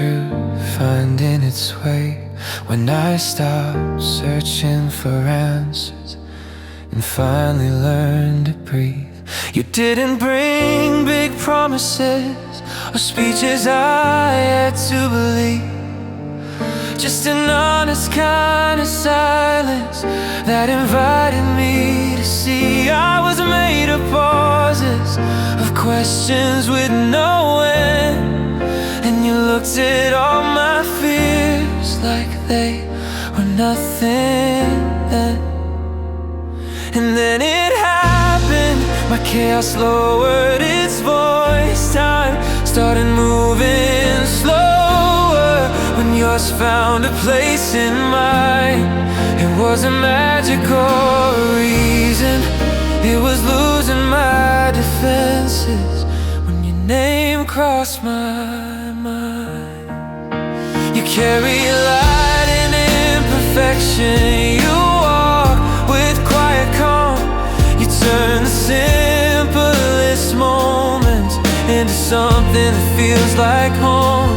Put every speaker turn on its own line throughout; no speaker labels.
truth finding its way when I stopped searching for answers and finally learned to breathe. You didn't bring big promises or speeches I had to believe, just an honest kind of silence that invited me to see. I was made of pauses, of questions with no end, and you looked at all my fears like they were nothing then. And then it happened, my chaos lowered its voice. Time started moving slower when yours found a place in mine. It wasn't magic or a reason, it was losing my defenses when your name crossed my mind. You carry light in imperfection, you walk with quiet calm. You turn the simplest moments into something that feels like home.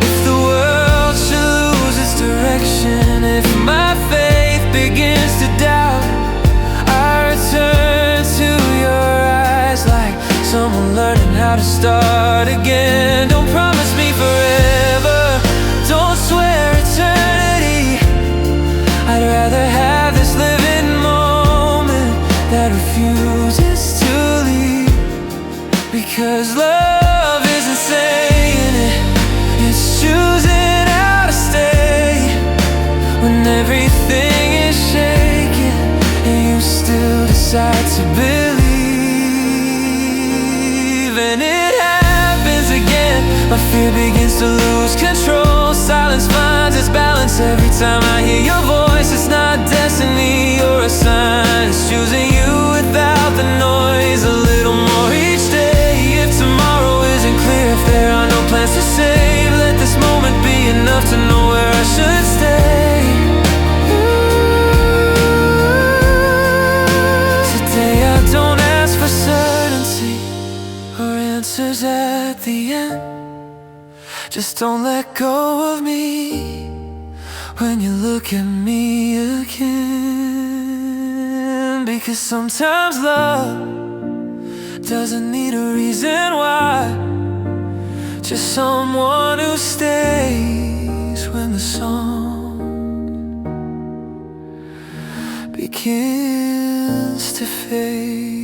If the world should lose its direction, if my faith begins to doubt, I return to your eyes like someone learning how to start again. Don't promise me forever, don't swear eternity. I'd rather have this living moment that refuses to leave, because love isn't saying it, it's choosing how to stay when everything is shaking and you still decide to believe. And it happens again, my fear begins to lose control. Silence finds its balance every time I hear your voice. It's not destiny or a sign, it's choosing you without the noise. A little more each day, if tomorrow isn't clear, if there are no plans to save, let this moment be enough to know where I should stay. Today I don't ask for certainty or answers at the end. Just don't let go of me when you look at me again. Because sometimes love doesn't need a reason why, just someone who stays when the song begins to fade.